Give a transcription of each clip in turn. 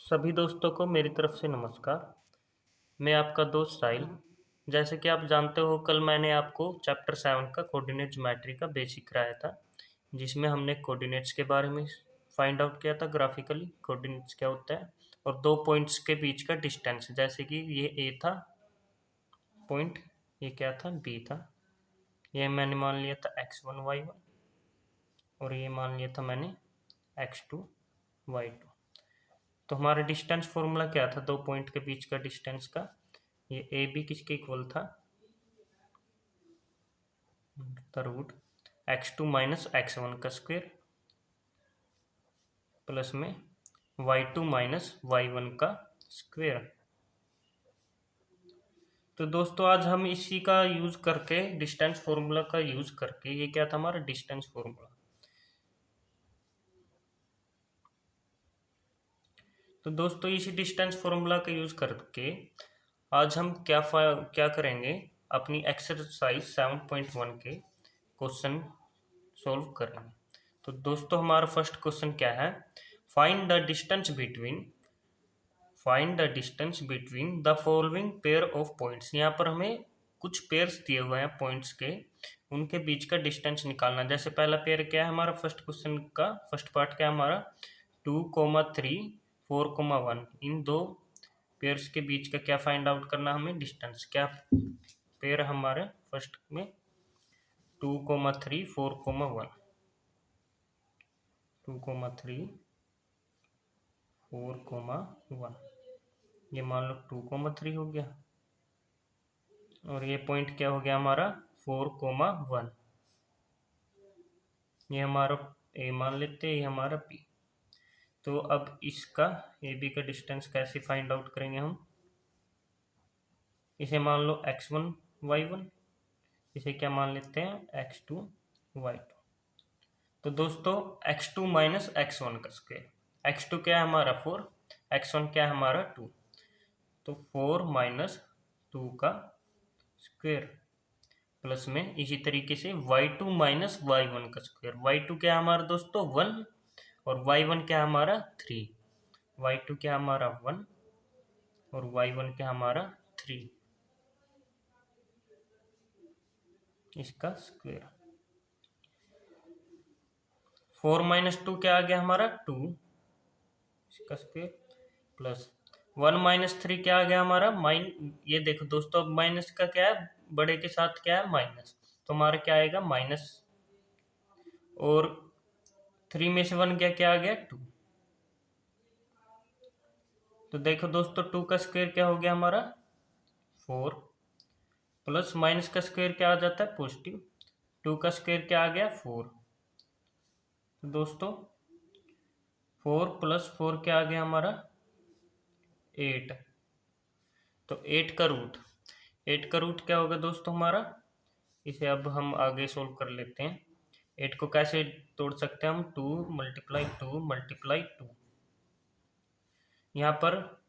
सभी दोस्तों को मेरी तरफ से नमस्कार। मैं आपका दोस्त साहिल। जैसे कि आप जानते हो, कल मैंने आपको चैप्टर 7 का कोऑर्डिनेट ज्योमेट्री का बेसिक कराया था, जिसमें हमने कोऑर्डिनेट्स के बारे में फाइंड आउट किया था। ग्राफिकली कोऑर्डिनेट्स क्या होता है और दो पॉइंट्स के बीच का डिस्टेंस, जैसे कि ये ए था पॉइंट, ये क्या था, बी था। ये मैंने मान लिया था x1 y1 और ये मान लिया था मैंने x2 y2। तो हमारा डिस्टेंस फॉर्मूला क्या था दो पॉइंट के बीच का डिस्टेंस का? ये ए बी किसके इक्वल था? The root x2 minus x1 का स्क्वायर प्लस में y2 माइनस y1 का स्क्वायर। तो दोस्तों आज हम इसी का यूज करके, डिस्टेंस फॉर्मूला का यूज करके, ये क्या था हमारा डिस्टेंस फॉर्मूला। तो दोस्तों इसी डिस्टेंस फॉर्मूला का यूज करके आज हम क्या करेंगे, अपनी एक्सरसाइज 7.1 के क्वेश्चन सॉल्व करेंगे। तो दोस्तों हमारा फर्स्ट क्वेश्चन क्या है? Find the distance between the following pair of points. यहाँ पर हमें कुछ पेयर्स दिए हुए हैं पॉइंट्स के, उनके बीच का डिस्टेंस निकालना। जैसे पहला पेयर क्या है हमारा, फर्स्ट क्वेश्चन का फर्स्ट पार्ट क्या है हमारा, 2,3 4,1। इन दो पेयर्स के बीच का क्या फाइंड आउट करना हमें, डिस्टेंस। क्या पेयर हमारे फर्स्ट में 2,3 4,1, 2,3 4,1, ये मान लो 2,3 हो गया और ये पॉइंट क्या हो गया हमारा 4,1। ये हमारा ए मान लेते हैं, ये हमारा बी। तो अब इसका ए बी का डिस्टेंस कैसे फाइंड आउट करेंगे हम? इसे मान लो x1 y1, इसे क्या मान लेते हैं x2 y2। तो दोस्तों x2 माइनस x1 का स्क्वायर, x2 क्या है हमारा 4, x1 क्या है हमारा 2, तो 4 माइनस 2 का स्क्वायर प्लस में इसी तरीके से y2 माइनस y1 का स्क्वायर। y2 क्या है हमारा दोस्तों 1 और y1 क्या है हमारा 3। y2 क्या है हमारा 1 और y1 क्या है हमारा 3, इसका स्क्वायर। 4 माइनस 2 क्या आ गया हमारा 2, इसका स्क्वायर प्लस 1 माइनस 3 क्या आ गया हमारा ये देखो दोस्तों, अब माइनस का क्या है, बड़े के साथ क्या है माइनस, तो हमारा क्या आएगा माइनस, और 3 में से 1 क्या आ गया 2। तो देखो दोस्तों 2 का स्क्वायर क्या हो गया हमारा 4 प्लस माइनस का स्क्वायर क्या आ जाता है पॉजिटिव, 2 का स्क्वायर क्या आ गया 4। तो दोस्तों 4 प्लस 4 क्या आ गया हमारा 8। तो 8 का रूट क्या होगा दोस्तों हमारा, इसे अब हम आगे सोल्व कर लेते हैं। 8 को कैसे तोड़ सकते हैं हम, 2 मल्टीप्लाई 2 मल्टीप्लाई 2। यहाँ पर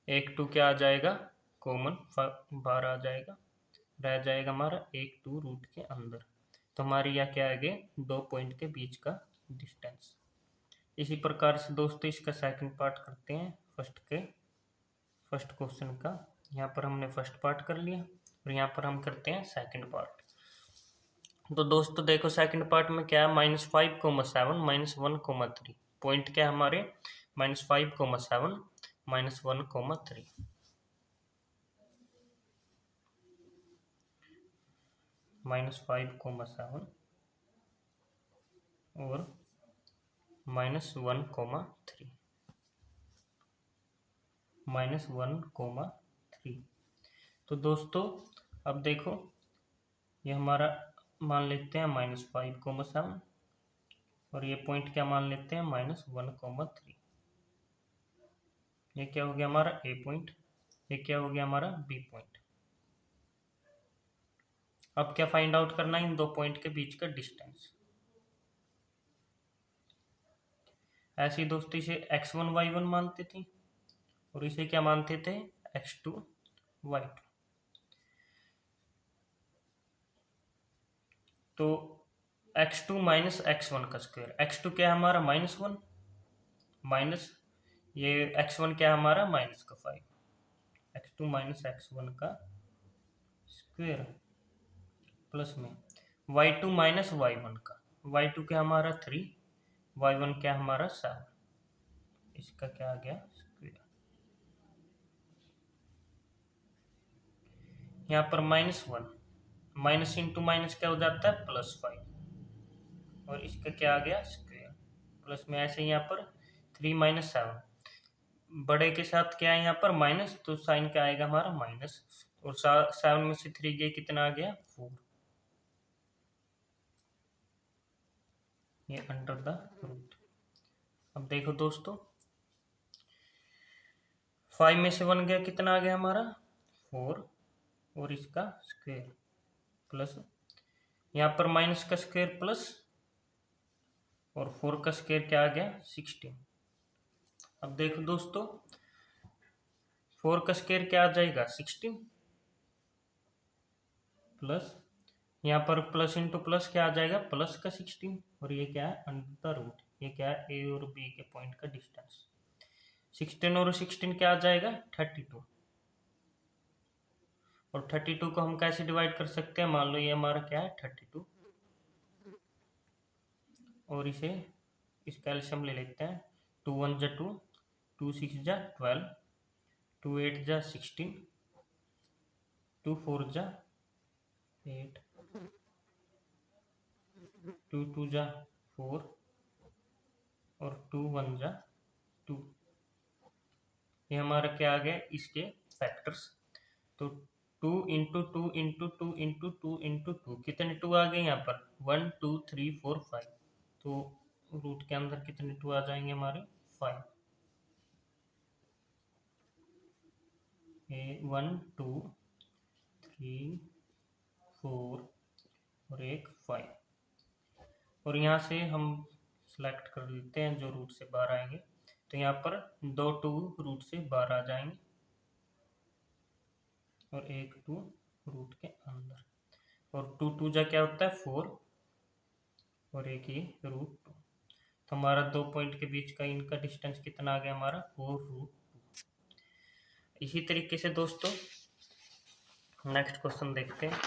एक 2 क्या आ जाएगा कॉमन, बाहर आ जाएगा, रह जाएगा हमारा 1 2 रूट के अंदर। तो हमारे यहाँ क्या आ गया, दो पॉइंट के बीच का डिस्टेंस। इसी प्रकार से दोस्तों इसका सेकंड पार्ट करते हैं फर्स्ट क्वेश्चन का। यहाँ पर हमने फर्स्ट पार्ट कर लिया और यहाँ पर हम करते हैं सेकंड पार्ट। तो दोस्तों देखो सेकंड पार्ट में क्या है, -5,7 -1,3। पॉइंट क्या है हमारे, -5,7 -1,3। -5,7 और -1,3, -1,3। तो दोस्तों अब देखो ये हमारा मान लेते हैं -5,7 और ये पॉइंट क्या मान लेते हैं -1,3। ये क्या हो गया हमारा ए पॉइंट, ये क्या हो गया हमारा बी पॉइंट। अब क्या फाइंड आउट करना है, इन दो पॉइंट के बीच का डिस्टेंस। ऐसे ही दोस्तों इसे x1 y1 मानते थे और इसे क्या मानते थे x2 y2। तो x2 माइनस x1 का स्क्वायर, x2 क्या है हमारा -1 माइनस ये x1 क्या है हमारा माइनस का 5, x2 माइनस x1 का स्क्वायर प्लस में y2 माइनस y1 का, y2 क्या हमारा 3, y1 क्या हमारा 7, इसका क्या आ गया स्क्वायर। यहाँ पर -1, माइनस इंटू माइनस क्या हो जाता है +5, और इसका क्या आ गया स्क्वायर प्लस में। ऐसे यहाँ पर 3 माइनस 7, बड़े के साथ क्या है यहाँ पर माइनस, तो साइन क्या आएगा हमारा माइनस, और 7 में से 3 गए कितना आ गया 4, ये अंडर द रूट। अब देखो दोस्तों 5 में से 1 गया कितना आ गया हमारा 4, और इसका स्क्वायर प्लस यहाँ पर माइनस का स्क्वायर प्लस, और 4 का स्क्वायर क्या आ गया 16। अब देखो दोस्तों 4 का स्क्वायर क्या आ जाएगा 16, प्लस यहाँ पर प्लस इंटू प्लस क्या आ जाएगा प्लस का 16, और ये क्या है अंडर द रूट, ये क्या है ए और बी के पॉइंट का डिस्टेंस। 16 और 16 क्या आ जाएगा 32, और 32 को हम कैसे डिवाइड कर सकते हैं, मान लो ये हमारा क्या है 32, और इसे इसका एलसीएम ले लेते हैं। 2 1 जा 2, 2 6 जा 12, 2 8 जा 16, 2 4 जा 8, 2 2 जा 4, और 2 1 जा 2। ये हमारा क्या आ गया इसके फैक्टर्स, तो 2 इंटू 2 इंटू 2 इंटू 2 इंटू 2, कितने 2 आ गए यहाँ पर 1 2 3 4 5, तो रूट के अंदर कितने 2 आ जाएंगे हमारे 5। ये 1 2 3 4 और एक 5, और यहाँ से हम सेलेक्ट कर लेते हैं जो रूट से बाहर आएंगे, तो यहाँ पर 2 2 रूट से बाहर आ जाएंगे, और एक 2 रूट के अंदर, और 2 2 जा क्या होता है 4, और एक ये रूट 2, तो हमारा 2 पॉइंट के बीच का इनका डिस्टेंस कितना आ गया हमारा 4√2। इसी तरीके से दोस्तों नेक्स्ट क्वेश्चन देखते हैं।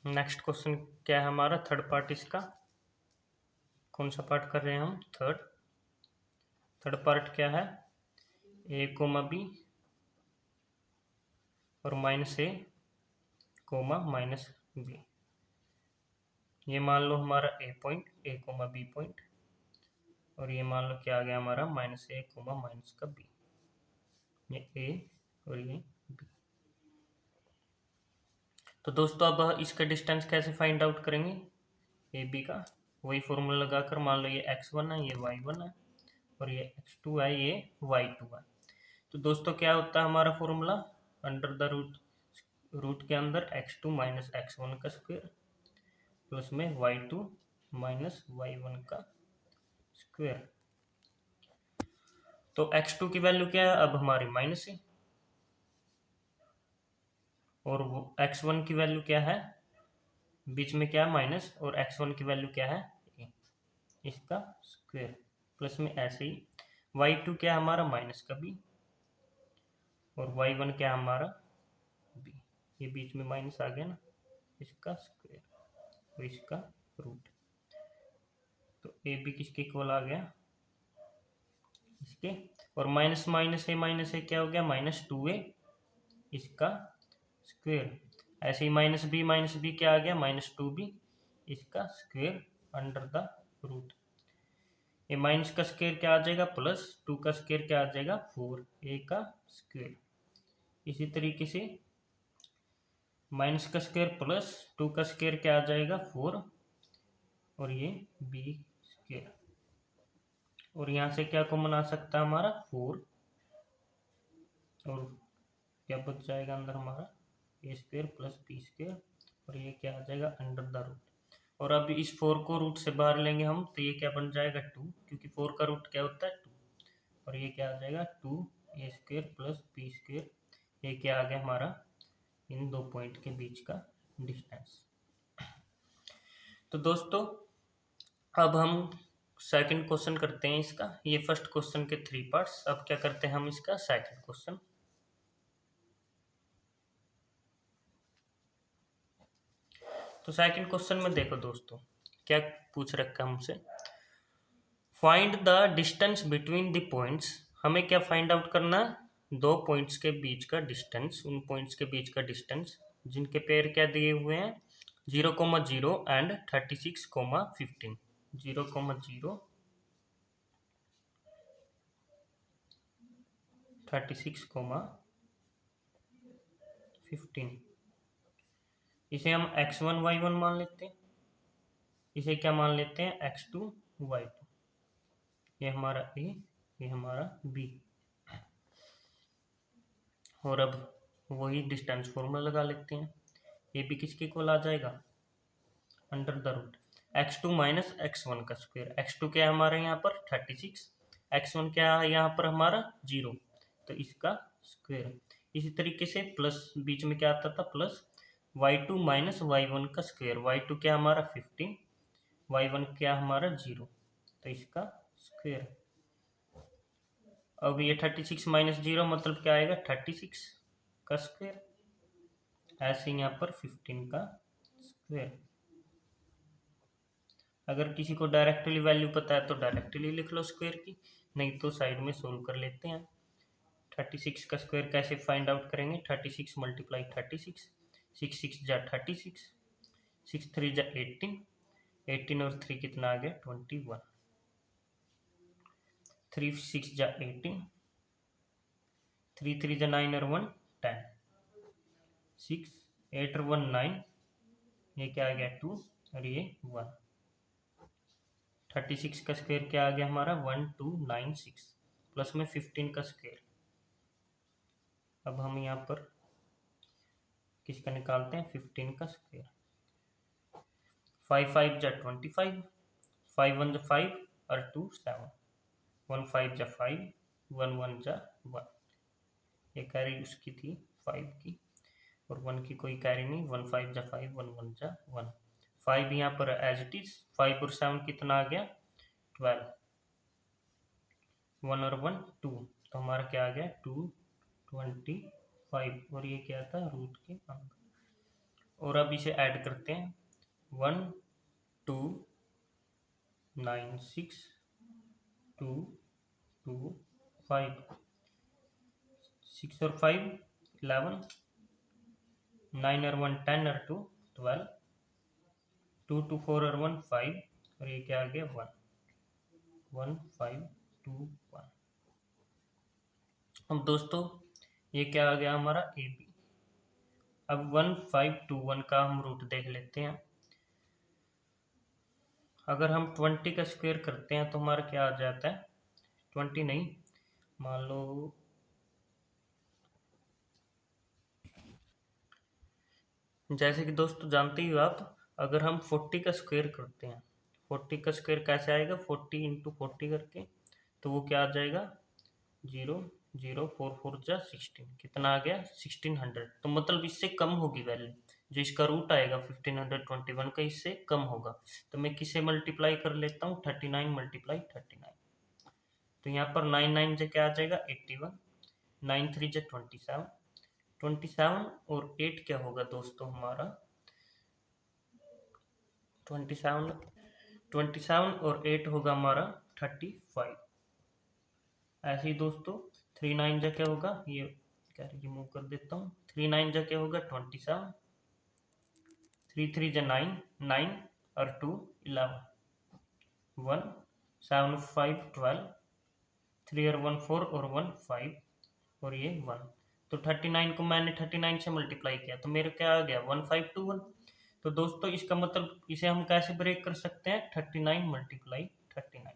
नेक्स्ट क्वेश्चन क्या है हमारा थर्ड पार्ट, इसका कौन सा पार्ट कर रहे हैं हम थर्ड पार्ट क्या है ए कोमा बी और -a कोमा -b। ये मान लो हमारा A point A comma B point, और ये मान लो क्या आ गया हमारा -a कोमा माइनस का b, ये ए और ये b। तो दोस्तों अब इसका डिस्टेंस कैसे फाइंड आउट करेंगे ए बी का, वही फॉर्मूला लगाकर, मान लो ये x1 है ये y1 है और ये x2 है ये y2 है। तो दोस्तों क्या होता है हमारा फॉर्मूला, अंडर द रूट के अंदर x2 माइनस x1 का स्क्वायर प्लस में y2 माइनस y1 का स्क्वायर। तो x2 की वैल्यू क्या है अब हमारी माइनस है, और x1 की वैल्यू क्या है बीच में क्या है माइनस, और x1 की वैल्यू क्या है a, इसका स्क्वायर प्लस में ऐसे ही y2 क्या है हमारा माइनस का b, और y1 क्या है हमारा b, ये बीच में माइनस आ गया ना, इसका स्क्वायर और इसका रूट। तो ए बी किसके इक्वल आ गया इसके, और माइनस माइनस ए क्या हो गया -2a, इसका स्क्वायर। ऐसे ही माइनस बी क्या आ गया -2b, इसका स्क्वायर अंडर द रूट। ये माइनस का स्क्वायर क्या आ जाएगा प्लस 2 का स्क्वायर क्या आ जाएगा 4a का स्क्वायर। इसी तरीके से माइनस का स्क्वायर प्लस 2 का स्क्वायर क्या आ जाएगा 4, और ये b स्क्वायर, और यहाँ से क्या कॉमन आ सकता है हमारा 4, और क्या बच जाएगा अंदर हमारा ए स्क्वायर प्लस बी स्क्वायर, और ये क्या आ जाएगा अंडर द रूट। और अब इस 4 को रूट से बाहर लेंगे हम, तो ये क्या बन जाएगा 2, क्योंकि 4 का रूट क्या होता है 2, और ये क्या आ जाएगा 2 ए स्क्वायर प्लस बी स्क्वायर। ये क्या आ गया हमारा इन दो पॉइंट के बीच का डिस्टेंस। तो दोस्तों अब हम सेकंड क्वेश्चन करते हैं इसका। ये फर्स्ट क्वेश्चन के 3 पार्ट्स। अब क्या करते हैं हम इसका सेकंड क्वेश्चन। तो सेकंड क्वेश्चन में देखो दोस्तों क्या पूछ रखा है हमसे, find the distance between the points. हमें क्या फाइंड आउट करना है, दो पॉइंट्स के बीच का डिस्टेंस, उन पॉइंट्स के बीच का डिस्टेंस जिनके पेयर क्या दिए हुए हैं 0,0 एंड 36,15। 0,0 36,15। इसे हम x1 y1 मान लेते हैं, इसे क्या मान लेते हैं x2 y2। ये हमारा ए, ये हमारा बी। और अब वही डिस्टेंस फॉर्मूला लगा लेते हैं। ए बी किसके इक्वल आ जाएगा, under the root x2 minus x1 का स्क्वायर। x2 क्या है हमारा यहाँ पर 36, x1 क्या है यहाँ पर हमारा 0, तो इसका स्क्वायर। इसी तरीके से प्लस बीच में क्या आता था प्लस y2 माइनस y1 का स्क्वायर। y2 क्या हमारा 15, y1 क्या हमारा 0, तो इसका स्क्वायर। अब ये 36 माइनस 0 मतलब क्या आएगा 36 का स्क्वायर। ऐसे यहाँ पर 15 का स्क्वायर। अगर किसी को डायरेक्टली वैल्यू पता है तो डायरेक्टली लिख लो स्क्वायर की, नहीं तो साइड में सोल्व कर लेते हैं। 36 का स्क्वायर कैसे फाइंड आउट करेंगे, 36 मल्टीप्लाई 36, 6 6 जा 36, 6 3 जा 18, 18 और 3 कितना आ गया 21, 3 6 जा 18, 3 3 जा 9 और 1 10, 6 8 और 1 9, ये क्या आ गया 2 और ये 1। 36 का स्क्वायर क्या आ गया हमारा 1296 प्लस में 15 का स्क्वायर। अब हम यहाँ पर किसका निकालते हैं 15 का स्क्वायर। 5 5 जा 25, 5 1 जा 5 और 2 7, 1 5 जा 5, 1 1 जा 1। ये कैरी उसकी थी 5 की और 1 की कोई कैरी नहीं, 1 5 जा 5, 1 1 जा 1। 5 यहाँ पर एज इट इज, 5 और 7 कितना आ गया 12, 1 और 1 2, तो हमारा क्या आ गया 225 और ये क्या था रूट के अंक। और अब इसे ऐड करते हैं 1 2 9 6 2 2 5, 6 और 5 11, 9 और 1 10 और 2 12, 2 2 4 और 1 5 और ये क्या आ गया 1 1 5 2 1। अब दोस्तों ये क्या आ गया हमारा ए बी। अब 1521 का हम रूट देख लेते हैं। अगर हम 20 का स्क्वायर करते हैं तो हमारा क्या आ जाता है 20 नहीं, मान लो जैसे कि दोस्तों जानते ही हो आप, अगर हम 40 का स्क्वायर करते हैं, 40 का स्क्वायर कैसे आएगा 40 इंटू 40 करके, तो वो क्या आ जाएगा 0 0 4 4 जा 16, कितना आ गया 1600। तो मतलब इससे कम होगी वैल्यू, जो इसका रूट आएगा 1521 का इससे कम होगा। तो मैं किसे मल्टीप्लाई कर लेता हूँ 39 मल्टीप्लाई 39, तो यहाँ पर 9 9 से क्या आ जाएगा 81, 9 3 जा 27, 27 और 8 क्या होगा दोस्तों हमारा 27, 27 और 8 होगा हमारा 35। ऐसे ही दोस्तों 3 9 जा क्या होगा, ये क्या रिमूव कर देता हूँ, 3 9 जा क्या होगा 27, 3 3 जा 9 9 और 2 11, 1 7 5 12, 3 और 1 4 और 1 5 और ये 1। तो 39 को मैंने 39 से मल्टीप्लाई किया तो मेरे क्या आ गया 1521। तो दोस्तों इसका मतलब इसे हम कैसे ब्रेक कर सकते हैं 39 मल्टीप्लाई 39।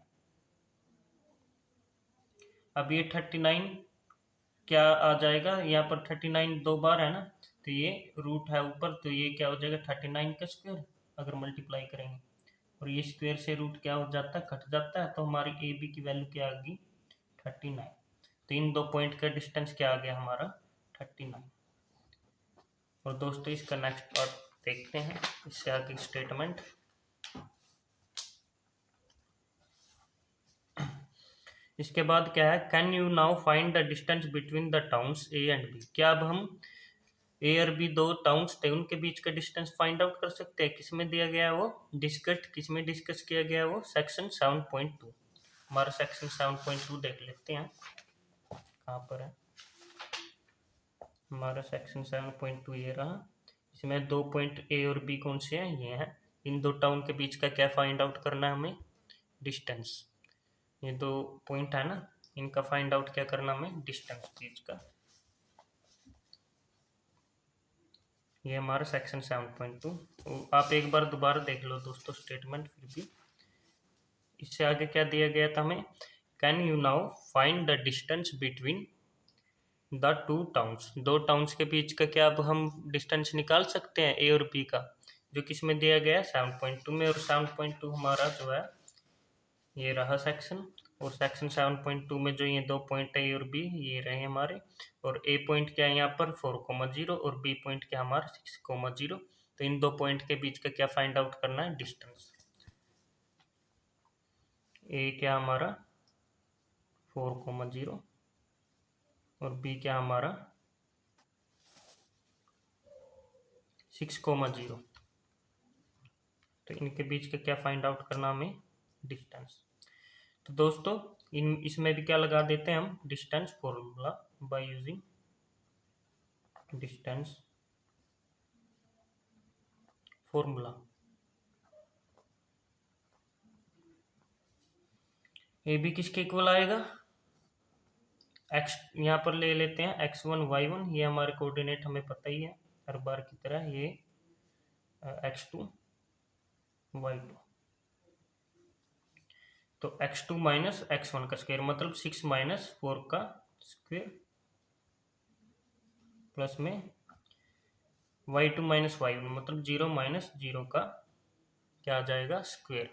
अब ये 39 क्या आ जाएगा, यहाँ पर 39 दो बार है ना, तो ये रूट है ऊपर, तो ये क्या हो जाएगा 39 का स्क्वायर अगर मल्टीप्लाई करेंगे, और ये स्क्वायर से रूट क्या हो जाता है कट जाता है, तो हमारी ए बी की वैल्यू क्या आ गई 39। तो इन दो पॉइंट का डिस्टेंस क्या आ गया हमारा 39। और दोस्तों इसका नेक्स्ट पार्ट देखते हैं इससे आगे स्टेटमेंट। इसके बाद क्या है, can you now find the distance between the towns A and B. क्या अब हम ए और बी दो टाउन्स थे उनके बीच का डिस्टेंस फाइंड आउट कर सकते हैं। किसमें दिया गया है वो किसमें डिस्कस किया गया है वो सेक्शन 7.2। हमारा सेक्शन 7.2 देख लेते हैं कहाँ पर है। हमारा सेक्शन 7.2 ये रहा। इसमें 2 पॉइंट ए और बी कौन से हैं, ये हैं। इन दो टाउन के बीच का क्या फाइंड आउट करना है हमें, डिस्टेंस। ये 2 पॉइंट है ना, इनका फाइंड आउट क्या करना हमें, डिस्टेंस चीज का। ये हमारा सेक्शन 7.2। आप एक बार दोबारा देख लो दोस्तों स्टेटमेंट फिर भी। इससे आगे क्या दिया गया था हमें, can you now find the distance between the two towns. दो टाउन्स के बीच का क्या अब हम डिस्टेंस निकाल सकते हैं ए और बी का, जो किसमें दिया गया है 7.2 में। और 7.2 हमारा जो है ये रहा सेक्शन। और सेक्शन 7.2 में जो ये 2 पॉइंट है ए और बी ये रहे हमारे। और ए पॉइंट क्या है यहाँ पर 4,0 और बी पॉइंट क्या हमारा 6,0। तो इन 2 पॉइंट के बीच का क्या फाइंड आउट करना है, डिस्टेंस। ए क्या हमारा 4,0 और बी क्या हमारा 6,0। तो इनके बीच का क्या फाइंड आउट करना हमें, डिस्टेंस। तो दोस्तों इसमें भी क्या लगा देते हैं हम, distance formula by using distance formula. A B किसके इक्वल आएगा, एक्स यहाँ पर ले लेते हैं x1 y1, ये हमारे कोऑर्डिनेट हमें पता ही है हर बार की तरह, ये x2 y2। तो x2 माइनस x1 का स्क्वायर मतलब 6 माइनस 4 का स्क्वायर प्लस में y2 माइनस y1 मतलब 0 माइनस 0 का क्या आ जाएगा, स्क्वायर।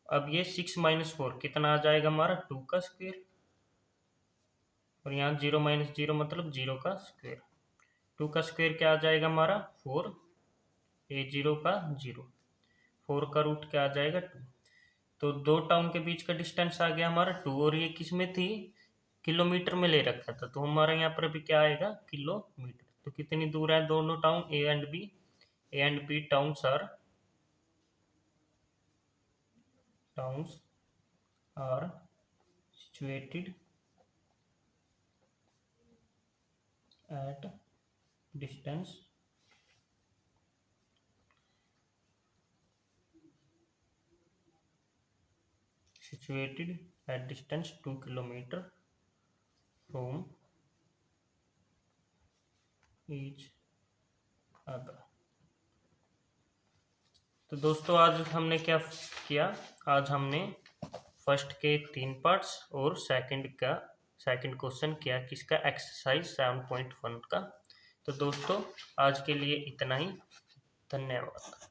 अब ये 6 माइनस 4 कितना आ जाएगा हमारा 2 का स्क्वायर। और यहाँ 0 माइनस 0 मतलब 0 का स्क्वायर। 2 का स्क्वायर क्या आ जाएगा हमारा 4, ये 0 का 0, 4 का रूट क्या आ जाएगा 2। तो दो टाउन के बीच का डिस्टेंस आ गया हमारा 2। और ये किस में थी, किलोमीटर में ले रखा था, तो हमारा यहाँ पर अभी क्या आएगा, किलोमीटर। तो कितनी दूर है दोनों town A and B, A and B towns are situated at distance situated at distance 2 kilometer from each other। तो दोस्तों आज हमने क्या किया, आज हमने फर्स्ट के 3 पार्ट्स और सेकंड क्वेश्चन किया किसका, एक्सरसाइज 7.1 का। तो दोस्तों आज के लिए इतना ही, धन्यवाद।